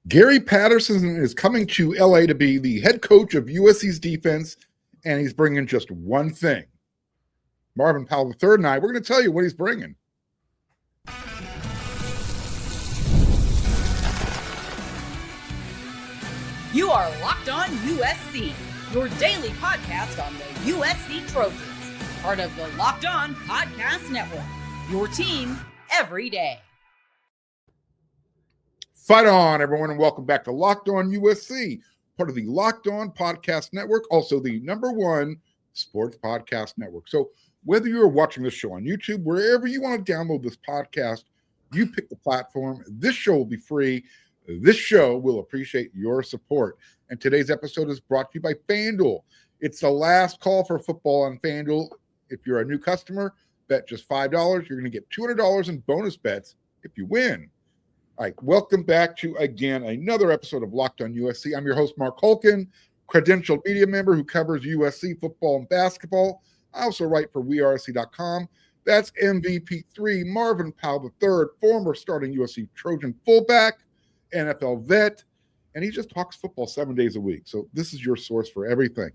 Gary Patterson is coming to LA to be the head coach of USC's defense, and he's bringing just one thing. Marvin, Powell III and I, we're going to tell you what he's bringing. You are Locked On USC, your daily podcast on the USC Trojans, part of the Locked On Podcast Network, your team every day. Fight on, everyone, and welcome back to Locked On USC, part of the Locked On Podcast Network, also the #1 sports podcast network. So whether you're watching this show on YouTube, wherever you want to download this podcast, you pick the platform. This show will be free. This show will appreciate your support. And today's episode is brought to you by FanDuel. It's the last call for football on FanDuel. If you're a new customer, bet just $5. You're going to get $200 in bonus bets if you win. All right, welcome back to, again, another episode of Locked On USC. I'm your host, Marc Kulkin, credentialed media member who covers USC football and basketball. I also write for WeAreSC.com. That's MVP3 Marvin Powell III, former starting USC Trojan fullback, NFL vet, and he just talks football 7 days a week. So this is your source for everything.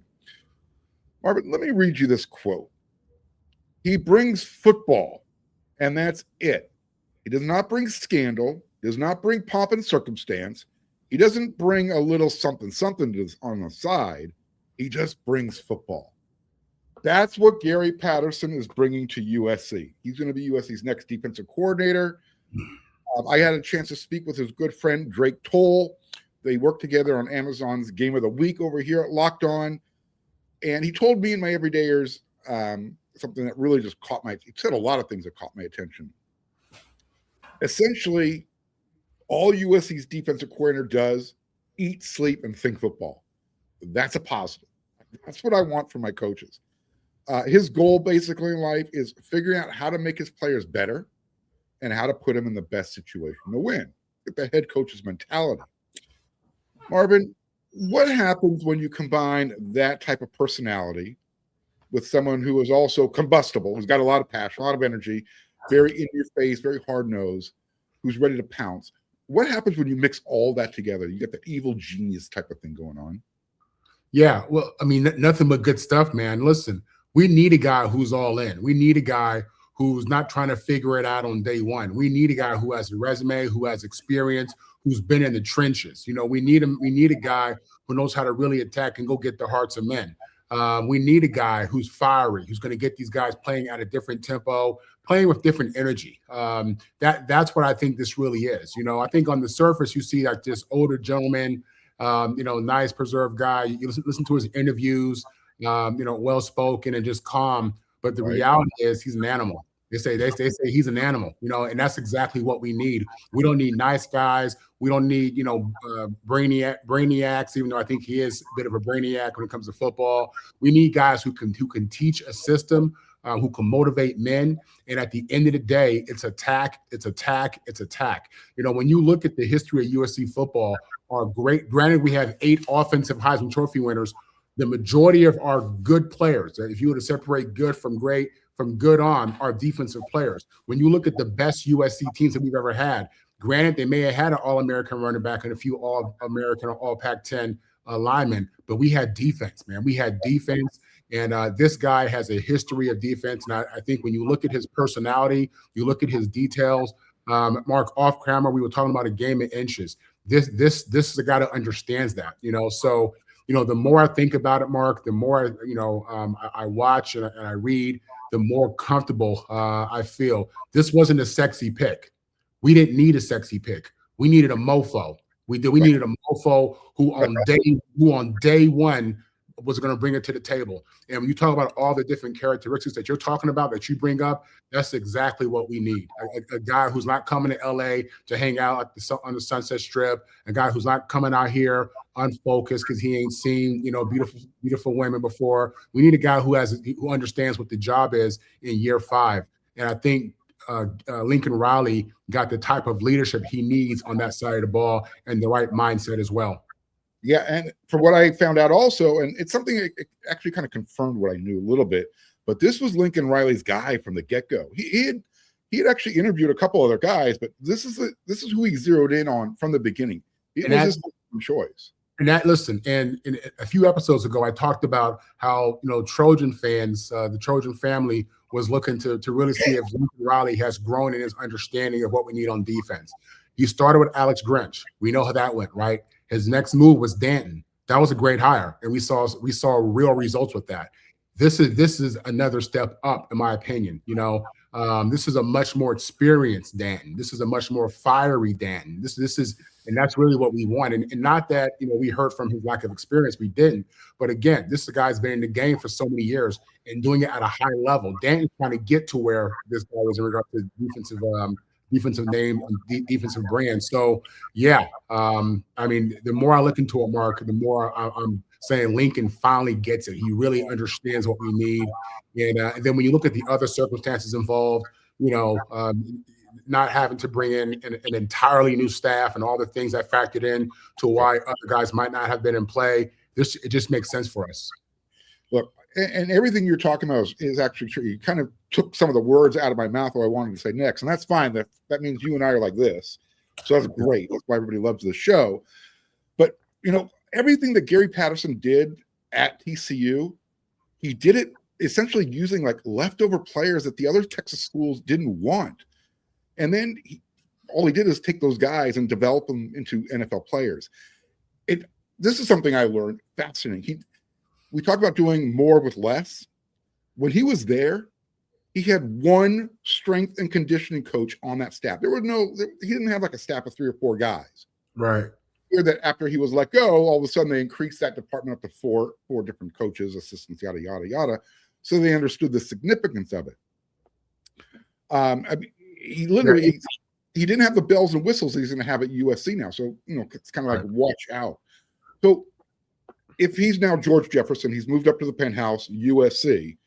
Marvin, let me read you this quote. He brings football, and that's it. He does not bring scandal, does not bring pomp and circumstance. He doesn't bring a little something on the side. He just brings football. That's what Gary Patterson is bringing to USC. He's going to be USC's next defensive coordinator. I had a chance to speak with his good friend, Drake Toll. They worked together on Amazon's Game of the Week over here at Locked On. And he told me and my everydayers something that really just he said a lot of things that caught my attention. Essentially, all USC's defensive coordinator does, eat, sleep, and think football. That's a positive. That's what I want from my coaches. His goal basically in life is figuring out how to make his players better and how to put them in the best situation to win. Get the head coach's mentality. Marvin, what happens when you combine that type of personality with someone who is also combustible, who's got a lot of passion, a lot of energy, very in your face, very hard-nosed, who's ready to pounce? What happens when you mix all that together? You get the evil genius type of thing going on. Yeah, well, I mean, nothing but good stuff, man. Listen, we need a guy who's all in. We need a guy who's not trying to figure it out on day one. We need a guy who has a resume, who has experience, who's been in the trenches. You know, we need a guy who knows how to really attack and go get the hearts of men. We need a guy who's fiery, who's going to get these guys playing at a different tempo, playing with different energy. That's what I think this really is. You know, I think on the surface, you see like this older gentleman, nice preserved guy. You listen to his interviews, well-spoken and just calm. But the reality is he's an animal. They say he's an animal, and that's exactly what we need. We don't need nice guys. We don't need, brainiacs, even though I think he is a bit of a brainiac when it comes to football. We need guys who can teach a system, who can motivate men. And at the end of the day, it's attack. When you look at the history of USC football, granted, we have 8 offensive Heisman Trophy winners. The majority of our good players, if you were to separate good from great, from good on, are defensive players. When you look at the best USC teams that we've ever had, granted, they may have had an All-American running back and a few All-American or All-Pac-10 linemen, but we had defense, man. We had defense, and this guy has a history of defense. And I think when you look at his personality, you look at his details, Mark, off camera, we were talking about a game of inches. This is a guy that understands that, So, the more I think about it, Mark, the more, I watch and I read, the more comfortable I feel. This wasn't a sexy pick. We didn't need a sexy pick. We needed a mofo. We needed a mofo who on day one was going to bring it to the table. And when you talk about all the different characteristics that you're talking about, that you bring up, that's exactly what we need. A guy who's not coming to LA to hang out on the Sunset Strip, a guy who's not coming out here unfocused because he ain't seen, beautiful women before. We need a guy who understands what the job is in year 5. And I think Lincoln Riley got the type of leadership he needs on that side of the ball and the right mindset as well. Yeah, and from what I found out also, and it's something that actually kind of confirmed what I knew a little bit, but this was Lincoln Riley's guy from the get-go. He had actually interviewed a couple other guys, but this is who he zeroed in on from the beginning. It was his choice. And listen, and a few episodes ago, I talked about how, Trojan fans, the Trojan family was looking to really see if Lincoln Riley has grown in his understanding of what we need on defense. He started with Alex Grinch. We know how that went, right? His next move was Danton. That was a great hire, and we saw real results with that. This is another step up, in my opinion. This is a much more experienced Danton. This is a much more fiery Danton. This is, and that's really what we want. And not that we heard from his lack of experience. We didn't. But again, this guy's been in the game for so many years and doing it at a high level. Danton's trying to get to where this guy was in regard to defensive name and defensive brand. So yeah, the more I look into it, Mark, the more I'm saying Lincoln finally gets it. He really understands what we need. And then when you look at the other circumstances involved, not having to bring in an entirely new staff and all the things that factored in to why other guys might not have been in play, it just makes sense for us. Look, and everything you're talking about is actually true. You kind of took some of the words out of my mouth what I wanted to say next, and that's fine. That means you and I are like this. So that's great. That's why everybody loves the show. But, everything that Gary Patterson did at TCU, he did it essentially using like leftover players that the other Texas schools didn't want. And then all he did is take those guys and develop them into NFL players. This is something I learned, fascinating. We talk about doing more with less. When he was there, he had one strength and conditioning coach on that staff. He didn't have like a staff of 3 or 4 guys. Right. That after he was let go, all of a sudden they increased that department up to four different coaches, assistants, yada, yada, yada. So they understood the significance of it. He literally, he didn't have the bells and whistles he's going to have at USC now. So, it's kind of like watch out. So if he's now George Jefferson, he's moved up to the penthouse, USC.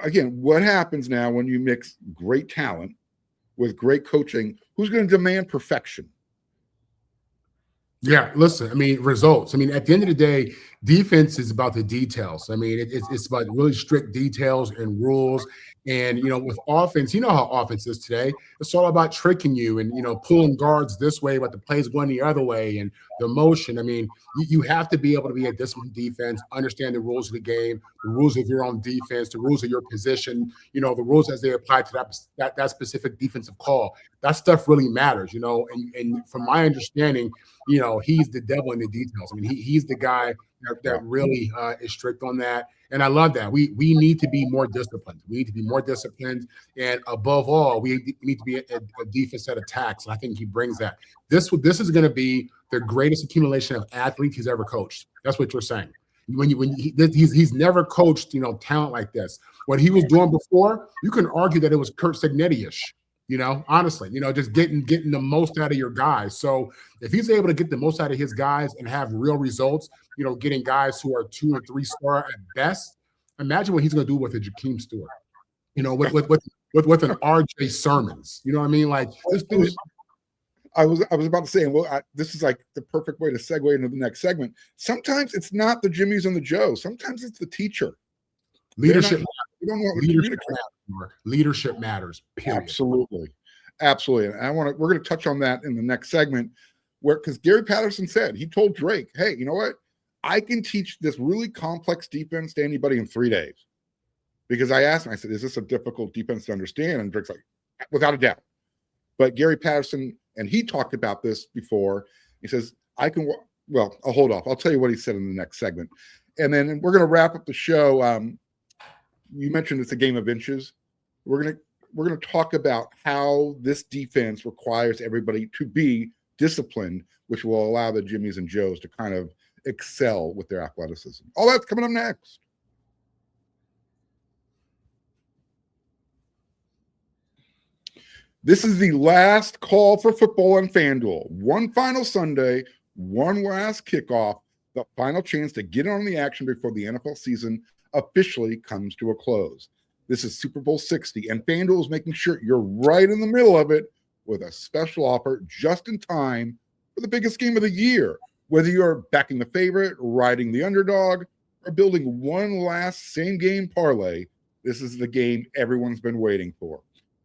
Again, what happens now when you mix great talent with great coaching? Who's going to demand perfection? Yeah, listen, results. At the end of the day, defense is about the details. It's about really strict details and rules. And, with offense, how offense is today. It's all about tricking you and, pulling guards this way, but the play's going the other way and the motion. You have to be able to be a disciplined defense, understand the rules of the game, the rules of your own defense, the rules of your position, the rules as they apply to that specific defensive call. That stuff really matters, and from my understanding, he's the devil in the details. He's the guy that really is strict on that. And I love that. We need to be more disciplined. We need to be more disciplined. And above all, we need to be a defense that attacks. And I think he brings that. This is going to be the greatest accumulation of athletes he's ever coached. That's what you're saying. He's never coached, talent like this. What he was doing before, you can argue that it was Kurt Signetti-ish. Honestly, just getting the most out of your guys. So if he's able to get the most out of his guys and have real results, getting guys who are 2 or 3 star at best, imagine what he's going to do with a Jakeem Stewart, with an RJ Sermons. You know what I mean? Like this dude. I was about to say, this is like the perfect way to segue into the next segment. Sometimes it's not the Jimmies and the Joes. Sometimes it's the teacher. Leadership. Leadership matters. Period. Absolutely. And we're going to touch on that in the next segment, because Gary Patterson said, he told Drake, hey, you know what? I can teach this really complex defense to anybody in 3 days. Because I asked him, I said, is this a difficult defense to understand? And Drake's like, without a doubt. But Gary Patterson, and he talked about this before, he says, I'll hold off. I'll tell you what he said in the next segment. And then we're going to wrap up the show. You mentioned it's a game of inches. We're going to talk about how this defense requires everybody to be disciplined, which will allow the Jimmies and Joes to kind of excel with their athleticism. All that's coming up next. This is the last call for football on FanDuel. One final Sunday, one last kickoff, the final chance to get on the action before the NFL season officially comes to a close. This is Super Bowl 60, and FanDuel is making sure you're right in the middle of it with a special offer just in time for the biggest game of the year. Whether you're backing the favorite, riding the underdog, or building one last same-game parlay, this is the game everyone's been waiting for.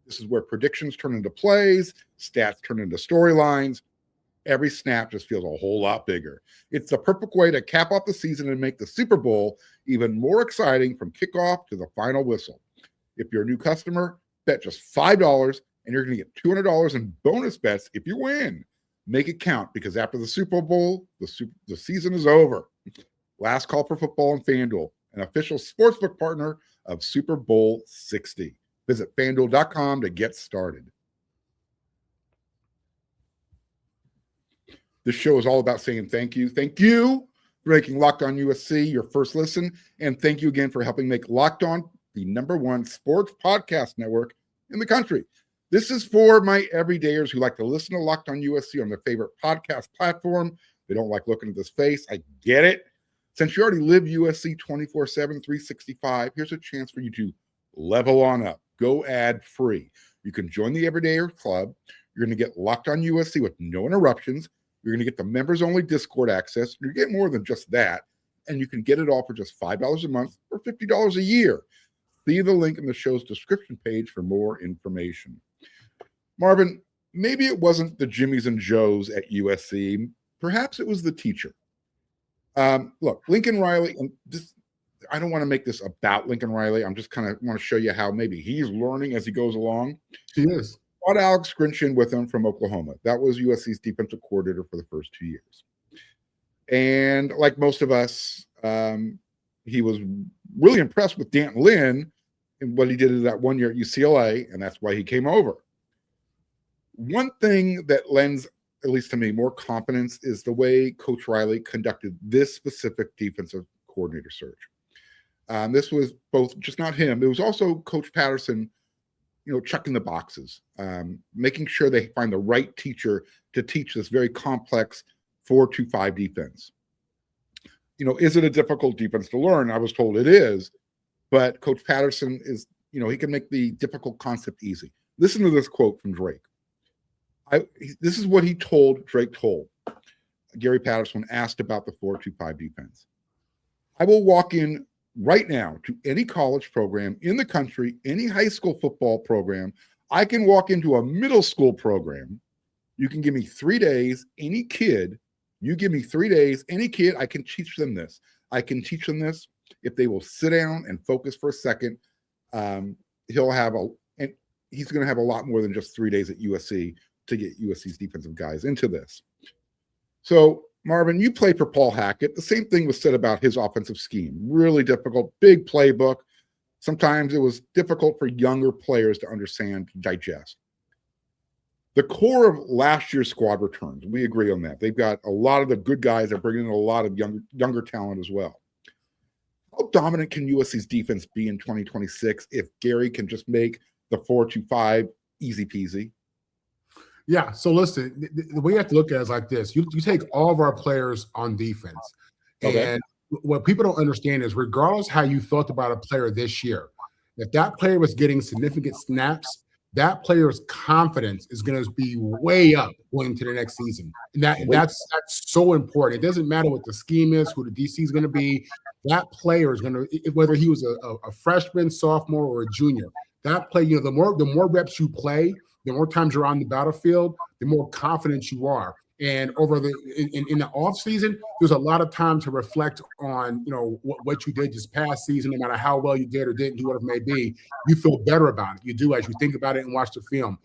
This is where predictions turn into plays, stats turn into storylines, every snap just feels a whole lot bigger. It's the perfect way to cap off the season and make the Super Bowl even more exciting from kickoff to the final whistle. If you're a new customer, bet just $5 and you're going to get $200 in bonus bets if you win. Make it count, because after the Super Bowl, the season is over. Last call for football on FanDuel, an official sportsbook partner of Super Bowl 60. Visit FanDuel.com to get started. This show is all about saying thank you. Thank you for making Locked On USC your first listen. And thank you again for helping make Locked On the #1 sports podcast network in the country. This is for my everydayers who like to listen to Locked On USC on their favorite podcast platform. They don't like looking at this face. I get it. Since you already live USC 24/7, 365, here's a chance for you to level on up. Go ad-free. You can join the Everydayer Club. You're going to get Locked On USC with no interruptions. You're going to get the members-only Discord access. You get more than just that, and you can get it all for just $5 a month or $50 a year. See the link in the show's description page for more information. Marvin, maybe it wasn't the Jimmies and Joes at USC. Perhaps it was the teacher. Look, Lincoln Riley, and I don't want to make this about Lincoln Riley. I'm just kind of want to show you how maybe he's learning as he goes along. He is. Brought Alex Grinch in with him from Oklahoma. That was USC's defensive coordinator for the first 2 years. And like most of us, he was really impressed with Lynn and what he did in that 1 year at UCLA, and that's why he came over. One thing that lends, at least to me, more confidence is the way Coach Riley conducted this specific defensive coordinator search. This was both just not him. It was also Coach Patterson, checking the boxes, making sure they find the right teacher to teach this very complex 4-2-5 defense. Is it a difficult defense to learn? I was told it is, but Coach Patterson is, he can make the difficult concept easy. Listen to this quote from Drake. This is what Drake told Gary Patterson when asked about the 4-2-5 defense. I will walk in right now to any college program in the country, any high school football program. I can walk into a middle school program. You can give me 3 days, any kid. You give me 3 days, any kid, I can teach them this. I can teach them this. If they will sit down and focus for a second, he's going to have a lot more than just 3 days at USC to get USC's defensive guys into this. So, Marvin, you played for Paul Hackett. The same thing was said about his offensive scheme. Really difficult, big playbook. Sometimes it was difficult for younger players to understand, to digest. The core of last year's squad returns. We agree on that. They've got a lot of the good guys. They're bringing in a lot of younger talent as well. How dominant can USC's defense be in 2026 if Gary can just make the 4-2-5 easy peasy? Yeah. So listen, the way you have to look at it is like this. You take all of our players on defense. Okay. And what people don't understand is regardless how you felt about a player this year, if that player was getting significant snaps, that player's confidence is going to be way up going into the next season. And that's so important. It doesn't matter what the scheme is, who the DC is going to be. That player is going to, whether he was a freshman, sophomore, or a junior, that play, the more reps you play, the more times you're on the battlefield, the more confident you are. And over in the off season, there's a lot of time to reflect on, what you did this past season, no matter how well you did or didn't do, what it may be. You feel better about it. You do as you think about it and watch the film.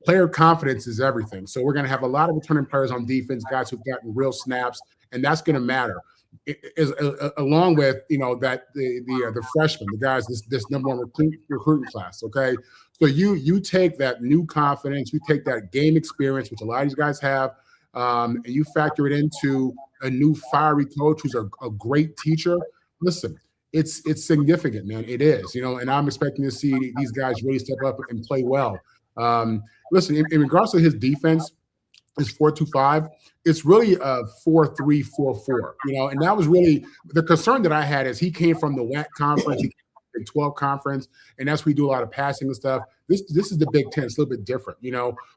Player confidence is everything. So we're going to have a lot of returning players on defense, guys who've gotten real snaps, and that's going to matter. Along with the freshmen, the guys this number one recruiting class. Okay, so you take that new confidence, you take that game experience, which a lot of these guys have, and you factor it into a new fiery coach who's a great teacher. Listen, it's significant, man. It is, and I'm expecting to see these guys really step up and play well. Listen, in regards to his defense, is 4-2-5. It's really a 4-3-4-4, and that was really the concern that I had as he came from the WAC conference, he came from the 12 conference, and that's where we do a lot of passing and stuff. This is the Big Ten. It's a little bit different,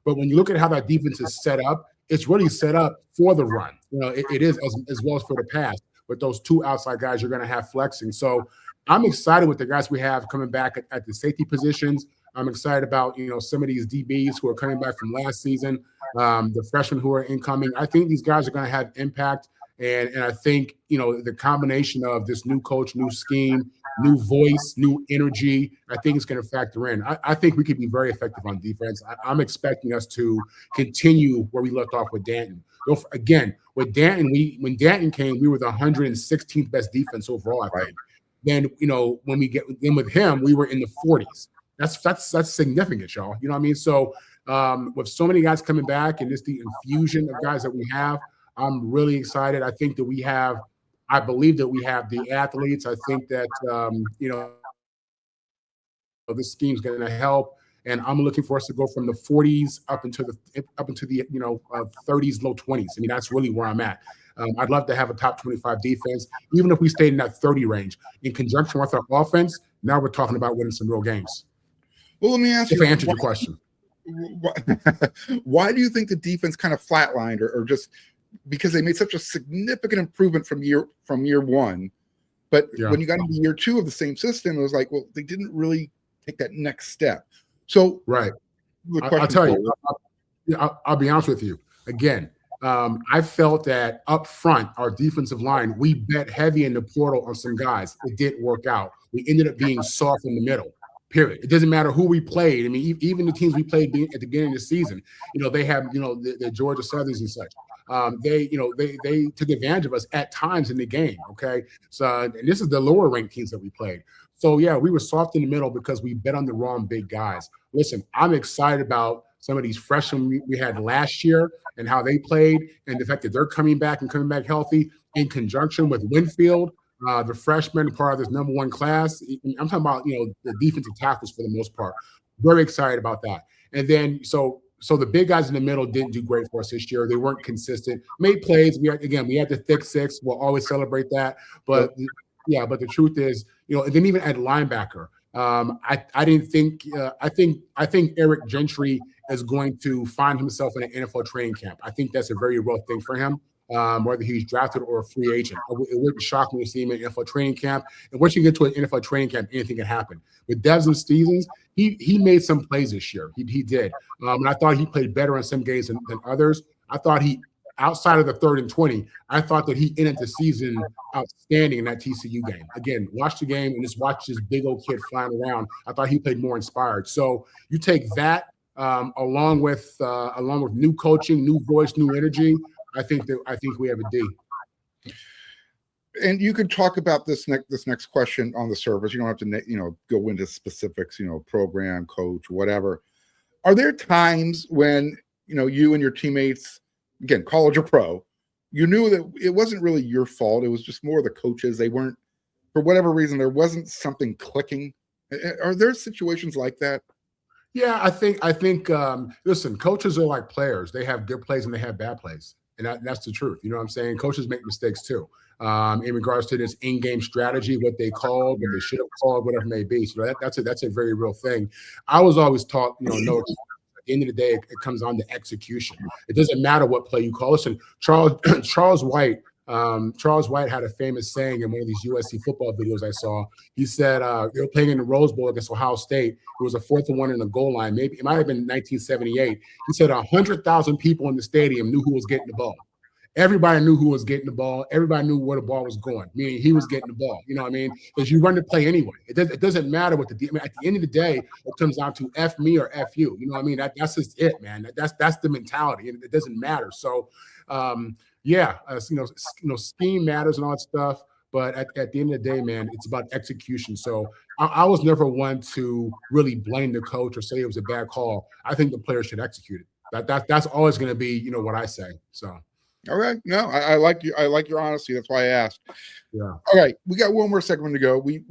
but when you look at how that defense is set up, it's really set up for the run. It is as well as for the pass, but those two outside guys you're going to have flexing. So I'm excited with the guys we have coming back at the safety positions. I'm excited about, some of these DBs who are coming back from last season, the freshmen who are incoming. I think these guys are going to have impact. And I think, the combination of this new coach, new scheme, new voice, new energy, I think it's going to factor in. I think we could be very effective on defense. I'm expecting us to continue where we left off with Danton. Again, with Danton, when Danton came, we were the 116th best defense overall, I think. Then, when we get in with him, we were in the 40s. That's significant, y'all. You know what I mean? So with so many guys coming back and just the infusion of guys that we have, I'm really excited. I believe that we have the athletes. I think that, this scheme's going to help. And I'm looking for us to go from the 40s up into the 30s, low 20s. I mean, that's really where I'm at. I'd love to have a top 25 defense, even if we stayed in that 30 range. In conjunction with our offense, now we're talking about winning some real games. Well, let me ask you. If I answered your question. Why do you think the defense kind of flatlined or just because they made such a significant improvement from year one, but when you got into year two of the same system, it was like, well, they didn't really take that next step. So, right. I'll tell you, I'll be honest with you. Again, I felt that up front, our defensive line, we bet heavy in the portal on some guys. It didn't work out. We ended up being soft in the middle. Period. It doesn't matter who we played. I mean, even the teams we played at the beginning of the season, they have, the Georgia Southerns and such. They took advantage of us at times in the game. Okay. So, and this is the lower ranked teams that we played. So yeah, we were soft in the middle because we bet on the wrong big guys. Listen, I'm excited about some of these freshmen we had last year and how they played and the fact that they're coming back healthy in conjunction with Winfield. The freshman part of this number one class. I'm talking about, the defensive tackles for the most part. Very excited about that. And then, so the big guys in the middle didn't do great for us this year. They weren't consistent. Made plays. We had the thick six. We'll always celebrate that. But but the truth is, and then even at linebacker, I didn't think. I think Eric Gentry is going to find himself in an NFL training camp. I think that's a very real thing for him. Whether he's drafted or a free agent. It wouldn't shock me to see him in an NFL training camp. And once you get to an NFL training camp, anything can happen. With Devin Stevens, he made some plays this year. He did. And I thought he played better in some games than others. I thought outside of the 3rd and 20, I thought that he ended the season outstanding in that TCU game. Again, watch the game and just watch this big old kid flying around. I thought he played more inspired. So you take that along with new coaching, new voice, new energy. I think we have a D. And you can talk about this next question on the surface. You don't have to go into specifics. Program, coach, whatever. Are there times when you and your teammates, again, college or pro, you knew that it wasn't really your fault? It was just more the coaches. They weren't, for whatever reason, there wasn't something clicking. Are there situations like that? Yeah, I think. Listen, coaches are like players. They have good plays and they have bad plays. And that's the truth. You know what I'm saying? Coaches make mistakes too. In regards to this in-game strategy, what they called, what they should have called, whatever it may be. So that's a very real thing. I was always taught, no, at the end of the day, it comes on to execution. It doesn't matter what play you call. Listen, Charles White had a famous saying in one of these USC football videos I saw. He said they were playing in the Rose Bowl against Ohio State. It was a 4th and 1 in the goal line. Maybe it might have been 1978. He said 100,000 people in the stadium knew who was getting the ball. Everybody knew who was getting the ball. Everybody knew where the ball was going, meaning he was getting the ball. You know what I mean? Because you run the play anyway. It doesn't matter what at the end of the day, it comes down to F me or F you. You know what I mean? That's just it, man. That's the mentality, and it doesn't matter. So, scheme matters and all that stuff. But at the end of the day, man, it's about execution. So I was never one to really blame the coach or say it was a bad call. I think the players should execute it. That's always going to be, what I say. So. All right. No, I like you. I like your honesty. That's why I asked. Yeah. All right. We got one more segment to go. We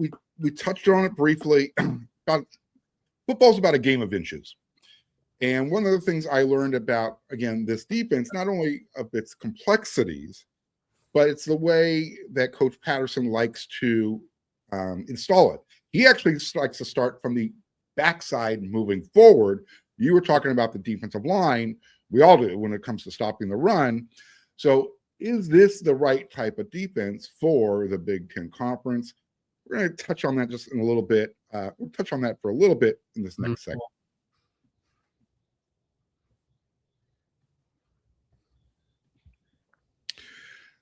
touched on it briefly. Football's about a game of inches. And one of the things I learned about, again, this defense, not only of its complexities, but it's the way that Coach Patterson likes to install it. He actually likes to start from the backside moving forward. You were talking about the defensive line. We all do when it comes to stopping the run. So is this the right type of defense for the Big Ten Conference? We're going to touch on that just in a little bit. We'll touch on that for a little bit in this next segment.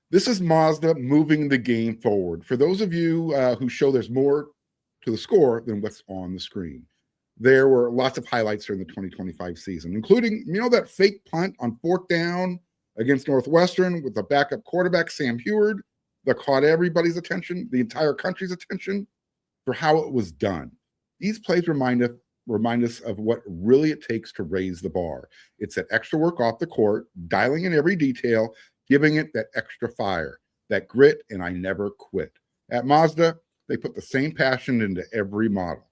This is Mazda moving the game forward. For those of you who show there's more to the score than what's on the screen, there were lots of highlights during the 2025 season, including, that fake punt on 4th down against Northwestern with the backup quarterback, Sam Heward, that caught everybody's attention, the entire country's attention, for how it was done. These plays remind us of what really it takes to raise the bar. It's that extra work off the court, dialing in every detail, giving it that extra fire, that grit, and I never quit. At Mazda, they put the same passion into every model.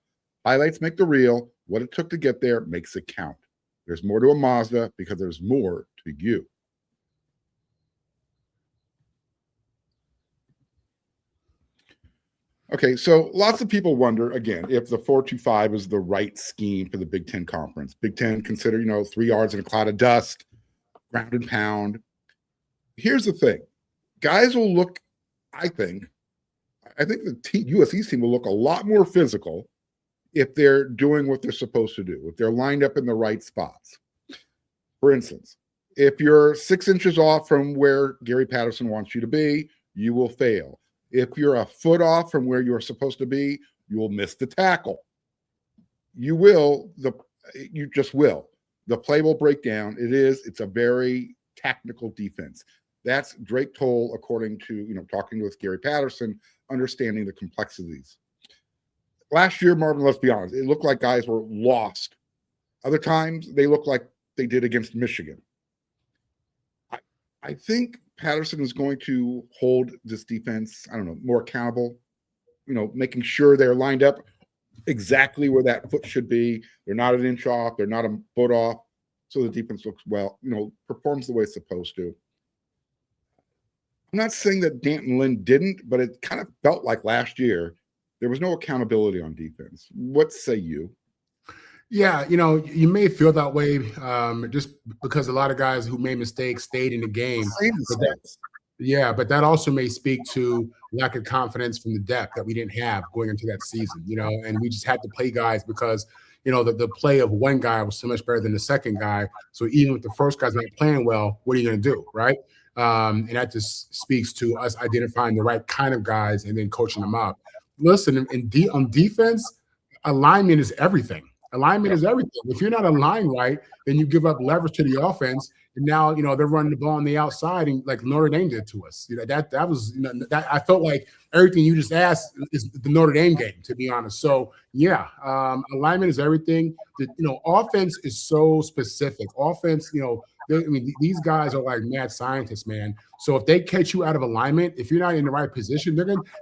Highlights make the reel. What it took to get there makes it count. There's more to a Mazda because there's more to you. Okay, so lots of people wonder, again, if the 4-2-5 is the right scheme for the Big Ten Conference. Big Ten, consider, 3 yards in a cloud of dust, ground and pound. Here's the thing. Guys will look, I think the USC's team will look a lot more physical if they're doing what they're supposed to do, if they're lined up in the right spots. For instance, if you're 6 inches off from where Gary Patterson wants you to be, you will fail. If you're a foot off from where you're supposed to be, you will miss the tackle. You just will. The play will break down. It's a very technical defense. That's Drake Toll, according to, talking with Gary Patterson, understanding the complexities. Last year, Marvin, let's be honest, it looked like guys were lost. Other times, they looked like they did against Michigan. I think Patterson is going to hold this defense, more accountable, making sure they're lined up exactly where that foot should be. They're not an inch off. They're not a foot off. So the defense looks performs the way it's supposed to. I'm not saying that Lynn didn't, but it kind of felt like last year there was no accountability on defense. What say you? Yeah, you may feel that way just because a lot of guys who made mistakes stayed in the game. But that also may speak to lack of confidence from the depth that we didn't have going into that season, and we just had to play guys because, the play of one guy was so much better than the second guy. So even if the first guy's not playing well, what are you going to do, right? And that just speaks to us identifying the right kind of guys and then coaching them up. Listen, on defense, alignment is everything. Alignment is everything. If you're not aligned right, then you give up leverage to the offense. And now, they're running the ball on the outside, and like Notre Dame did to us. That was that I felt like everything you just asked is the Notre Dame game, to be honest. So yeah, alignment is everything. Offense is so specific. Offense, these guys are like mad scientists, man. So if they catch you out of alignment, if you're not in the right position,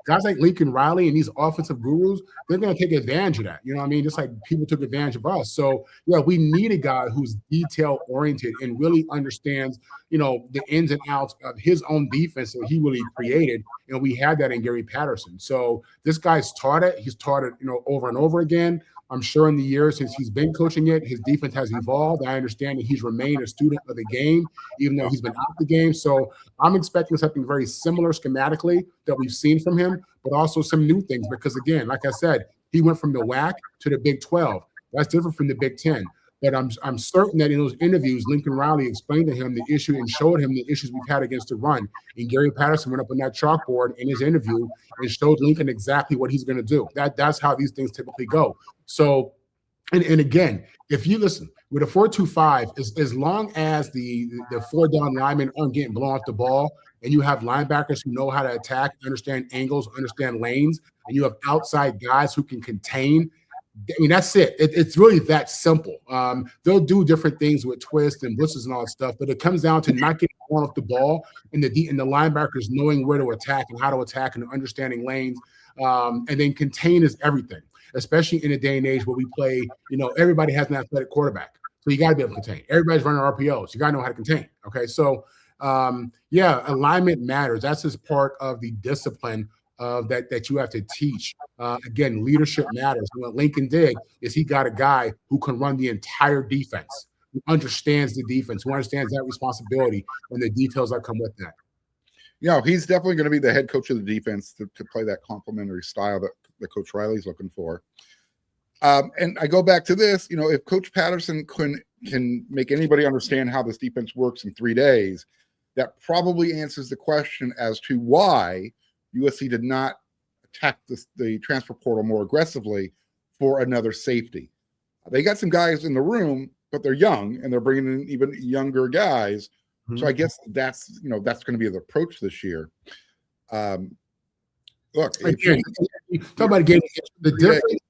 guys like Lincoln Riley and these offensive gurus, they're gonna take advantage of that. Just like people took advantage of us. So yeah, we need a guy who's detail oriented and really understands, the ins and outs of his own defense that he really created. We had that in Gary Patterson. So this guy's taught it. He's taught it, over and over again. I'm sure in the years since he's been coaching it, his defense has evolved. I understand that he's remained a student of the game, even though he's been out the game. So I'm expecting something very similar schematically that we've seen from him, but also some new things. Because again, like I said, he went from the WAC to the Big 12. That's different from the Big 10. But I'm certain that in those interviews, Lincoln Riley explained to him the issue and showed him the issues we've had against the run. And Gary Patterson went up on that chalkboard in his interview and showed Lincoln exactly what he's going to do. That's how these things typically go. So, and again, if you listen, with a 4-2-5, as long as the 4-down linemen aren't getting blown off the ball, and you have linebackers who know how to attack, understand angles, understand lanes, and you have outside guys who can contain, that's it. It's really that simple. They'll do different things with twists and blitzes and all that stuff, but it comes down to not getting blown off the ball and the linebackers knowing where to attack and how to attack and understanding lanes. And then contain is everything, especially in a day and age where we play, everybody has an athletic quarterback. So you got to be able to contain. Everybody's running RPOs. You got to know how to contain. Okay. So, alignment matters. That's just part of the discipline that you have to teach. Again, leadership matters. What Lincoln did is he got a guy who can run the entire defense, who understands the defense, who understands that responsibility and the details that come with that. He's definitely going to be the head coach of the defense to play that complementary style that Coach Riley's looking for. And I go back to this, if Coach Patterson can make anybody understand how this defense works in 3 days, that probably answers the question as to why USC did not attack the transfer portal more aggressively for another safety. They got some guys in the room, but they're young, and they're bringing in even younger guys. Mm-hmm. So I guess that's going to be the approach this year. Look, talk about again the difference.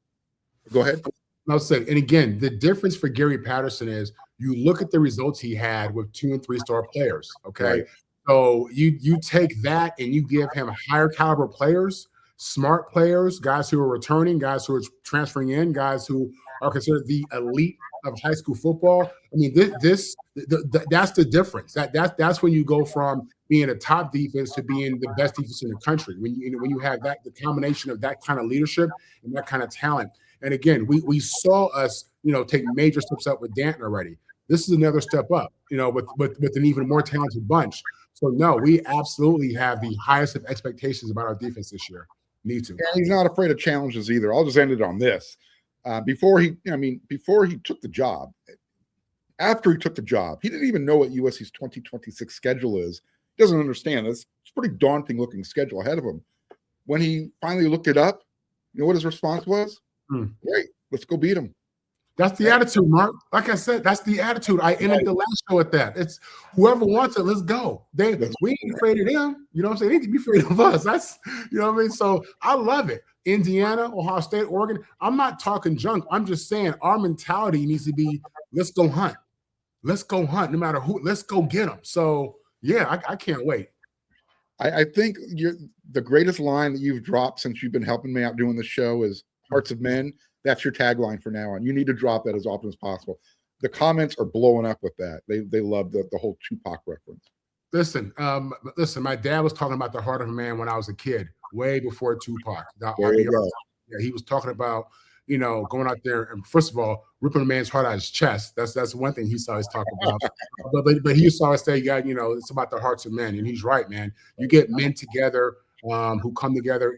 Go ahead. I'll say, and again, the difference for Gary Patterson is you look at the results he had with 2- and 3-star players. Okay, right. So you take that and you give him higher caliber players, smart players, guys who are returning, guys who are transferring in, guys who are considered the elite of high school football. I mean, that's the difference. That's when you go from being a top defense to being the best defense in the country. When you have the combination of that kind of leadership and that kind of talent. And again, we saw us, take major steps up with Danton already. This is another step up, with an even more talented bunch. So no, we absolutely have the highest of expectations about our defense this year. Need to. And he's not afraid of challenges either. I'll just end it on this. Before he took the job, after he took the job, he didn't even know what USC's 2026 schedule is. He doesn't understand this. It's a pretty daunting looking schedule ahead of him. When he finally looked it up, you know what his response was? Great, let's go beat him. That's the attitude, Mark. Like I said, that's the attitude. I ended the last show with that. It's whoever we let's go. We ain't afraid of them. You know what I'm saying? They need to be afraid of us. That's, you know what I mean? So I love it. Indiana, Ohio State, Oregon. I'm not talking junk. I'm just saying our mentality needs to be, let's go hunt. Let's go hunt no matter who. Let's go get them. So, yeah, I can't wait. I think the greatest line that you've dropped since you've been helping me out doing the show is Hearts of Men. That's your tagline for now on. You need to drop that as often as possible. The comments are blowing up with that. They love the whole Tupac reference. Listen, my dad was talking about the heart of a man when I was a kid, way before Tupac. He was talking about, going out there and first of all, ripping a man's heart out of his chest. That's one thing he used to always talk about. but he used to always say, it's about the hearts of men. And he's right, man. You get men together who come together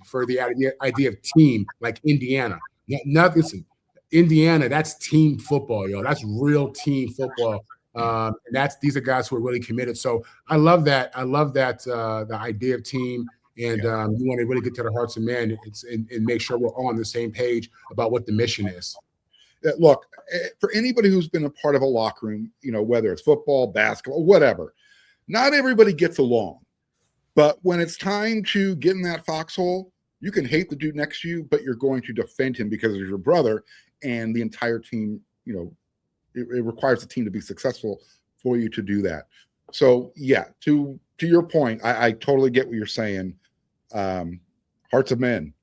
for the idea of team, like Indiana. Nothing. Indiana, that's team football, yo. That's real team football. And these are guys who are really committed. So I love that. The idea of team, and you want to really get to the hearts of men and make sure we're all on the same page about what the mission is. Look, for anybody who's been a part of a locker room, whether it's football, basketball, whatever, not everybody gets along. But when it's time to get in that foxhole, you can hate the dude next to you, but you're going to defend him because he's your brother, and the entire team, it requires the team to be successful for you to do that. So yeah, to your point, I totally get what you're saying. Hearts of men,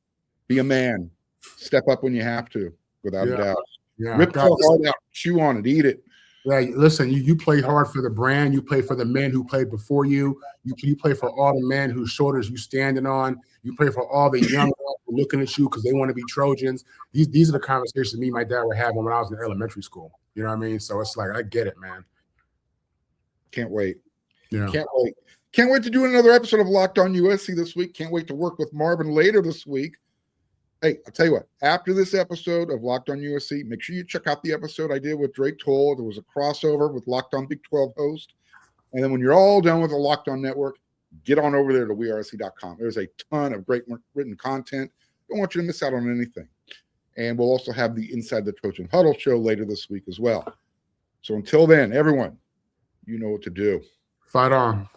be a man, step up when you have to, without a doubt. Yeah, rip the heart out, chew on it, eat it. Yeah, listen, you play hard for the brand. You play for the men who played before you. You play for all the men whose shoulders you standing on. You play for all the young ones who are looking at you because they want to be Trojans. These are the conversations me and my dad were having when I was in elementary school. You know what I mean? So it's like, I get it, man. Can't wait. Yeah. Can't wait. Can't wait to do another episode of Locked On USC this week. Can't wait to work with Marvin later this week. Hey, I'll tell you what, after this episode of Locked On USC, make sure you check out the episode I did with Drake Toll. There was a crossover with Locked On Big 12 host. And then when you're all done with the Locked On Network, get on over there to wersc.com. There's a ton of great written content. Don't want you to miss out on anything. And we'll also have the Inside the Trojan Huddle show later this week as well. So until then, everyone, you know what to do. Fight on.